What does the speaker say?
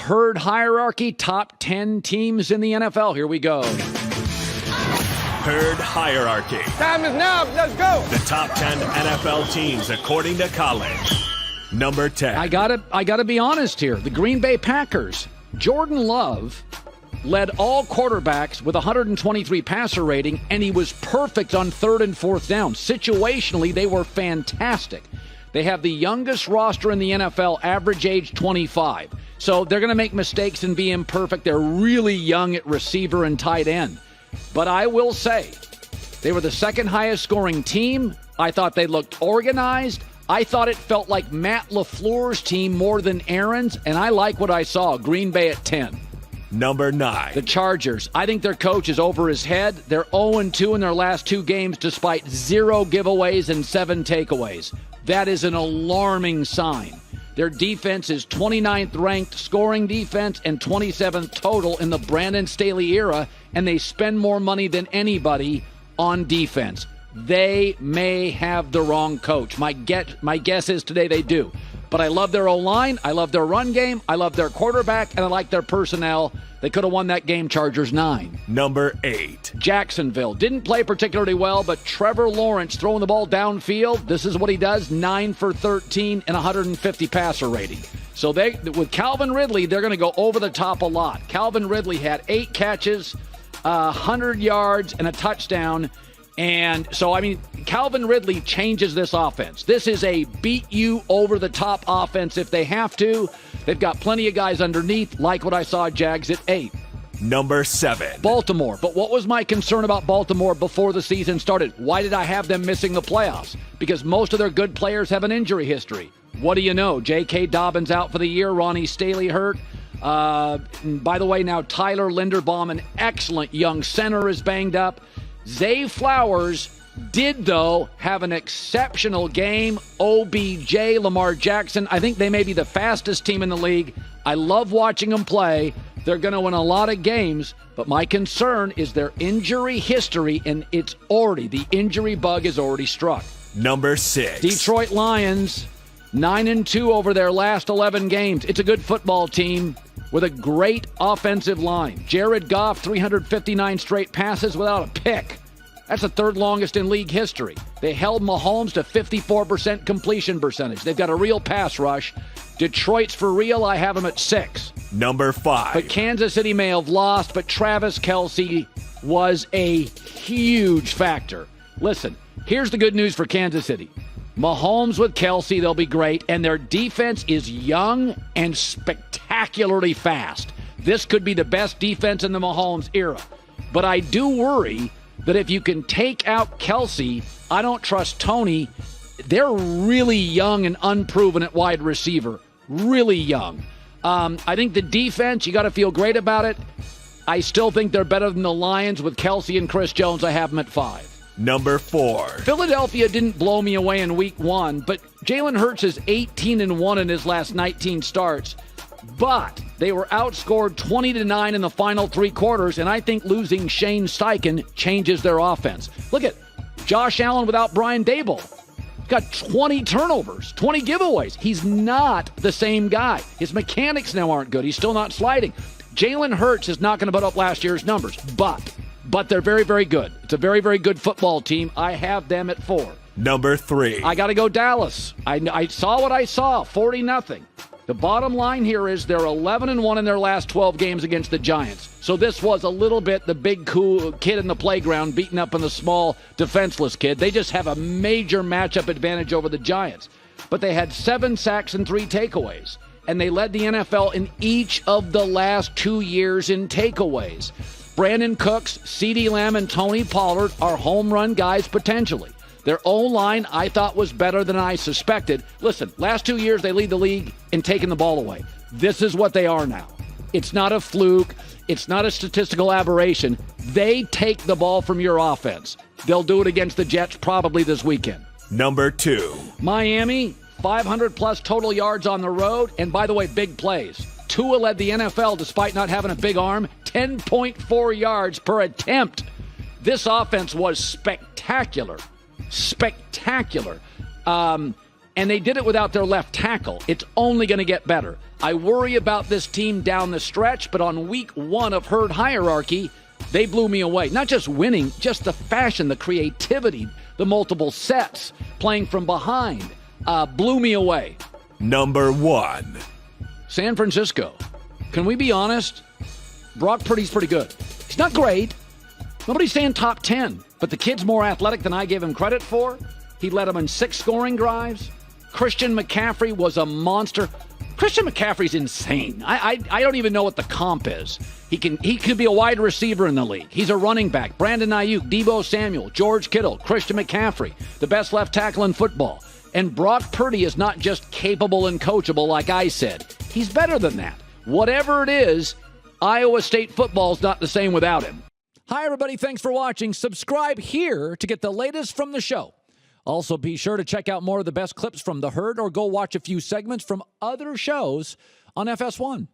Herd hierarchy, top 10 teams in the NFL. Here we go. Herd hierarchy. Time is now. Let's go. The top 10 NFL teams according to Colin. Number 10. I gotta be honest here. The Green Bay Packers. Jordan Love led all quarterbacks with 123 passer rating, and he was perfect on 3rd and 4th down. Situationally, they were fantastic. They have the youngest roster in the NFL, average age 25. So they're going to make mistakes and be imperfect. They're really young at receiver and tight end. But I will say, they were the second highest scoring team. I thought they looked organized. I thought it felt like Matt LaFleur's team more than Aaron's, and I like what I saw. Green Bay at 10. Number 9. The Chargers. I think their coach is over his head. They're 0-2 in their last 2 games despite 0 giveaways and 7 takeaways. That is an alarming sign. Their defense is 29th ranked scoring defense and 27th total in the Brandon Staley era, and they spend more money than anybody on defense. They may have the wrong coach. My guess is today they do. But I love their O-line, I love their run game, I love their quarterback, and I like their personnel. They could have won that game, Chargers 9. Number 8. Jacksonville. Didn't play particularly well, but Trevor Lawrence throwing the ball downfield, this is what he does, 9 for 13 and 150 passer rating. So with Calvin Ridley, they're going to go over the top a lot. Calvin Ridley had 8 catches, 100 yards, and a touchdown. And so, I mean, Calvin Ridley changes this offense. This is a beat-you-over-the-top offense if they have to. They've got plenty of guys underneath, like what I saw Jags at 8. Number 7. Baltimore. But what was my concern about Baltimore before the season started? Why did I have them missing the playoffs? Because most of their good players have an injury history. What do you know? J.K. Dobbins out for the year. Ronnie Staley hurt. By the way, now Tyler Linderbaum, an excellent young center, is banged up. Zay Flowers did, though, have an exceptional game. OBJ, Lamar Jackson, I think they may be the fastest team in the league. I love watching them play. They're going to win a lot of games, but my concern is their injury history, and the injury bug is already struck. Number 6. Detroit Lions, 9-2 over their last 11 games. It's a good football team with a great offensive line. Jared Goff, 359 straight passes without a pick. That's the 3rd longest in league history. They held Mahomes to 54% completion percentage. They've got a real pass rush. Detroit's for real. I have them at 6. Number 5. But Kansas City may have lost, but Travis Kelce was a huge factor. Listen, here's the good news for Kansas City. Mahomes with Kelce, they'll be great, and their defense is young and spectacularly fast. This could be the best defense in the Mahomes era. But I do worry that if you can take out Kelce, I don't trust Tony. They're really young and unproven at wide receiver. Really young. I think the defense, you got to feel great about it. I still think they're better than the Lions with Kelce and Chris Jones. I have them at 5. Number 4. Philadelphia didn't blow me away in week 1, but Jalen Hurts is 18-1 in his last 19 starts. But they were outscored 20-9 in the final 3 quarters, and I think losing Shane Steichen changes their offense. Look at Josh Allen without Brian Daboll. Got 20 turnovers, 20 giveaways. He's not the same guy. His mechanics now aren't good. He's still not sliding. Jalen Hurts is not going to put up last year's numbers, but they're very, very good. It's a very, very good football team. I have them at 4. Number 3. I got to go Dallas. I saw what I saw, 40-0. The bottom line here is they're 11-1 in their last 12 games against the Giants. So this was a little bit the big cool kid in the playground beating up on the small defenseless kid. They just have a major matchup advantage over the Giants. But they had 7 sacks and 3 takeaways. And they led the NFL in each of the last 2 years in takeaways. Brandon Cooks, CeeDee Lamb, and Tony Pollard are home run guys potentially. Their O-line, I thought, was better than I suspected. Listen, last 2 years, they lead the league in taking the ball away. This is what they are now. It's not a fluke. It's not a statistical aberration. They take the ball from your offense. They'll do it against the Jets probably this weekend. Number 2. Miami, 500-plus total yards on the road. And by the way, big plays. Tua led the NFL despite not having a big arm, 10.4 yards per attempt. This offense was spectacular. Spectacular. And they did it without their left tackle. It's only going to get better. I worry about this team down the stretch, but on week 1 of herd hierarchy, they blew me away. Not just winning, just the fashion, the creativity, the multiple sets, playing from behind, blew me away. Number 1. San Francisco. Can we be honest? Brock Purdy's pretty good. He's not great. Nobody's saying top 10, but the kid's more athletic than I gave him credit for. He led them in 6 scoring drives. Christian McCaffrey was a monster. Christian McCaffrey's insane. I don't even know what the comp is. He could be a wide receiver in the league. He's a running back. Brandon Ayuk, Deebo Samuel, George Kittle, Christian McCaffrey, the best left tackle in football. And Brock Purdy is not just capable and coachable like I said. He's better than that. Whatever it is, Iowa State football's not the same without him. Hi, everybody. Thanks for watching. Subscribe here to get the latest from the show. Also, be sure to check out more of the best clips from The Herd or go watch a few segments from other shows on FS1.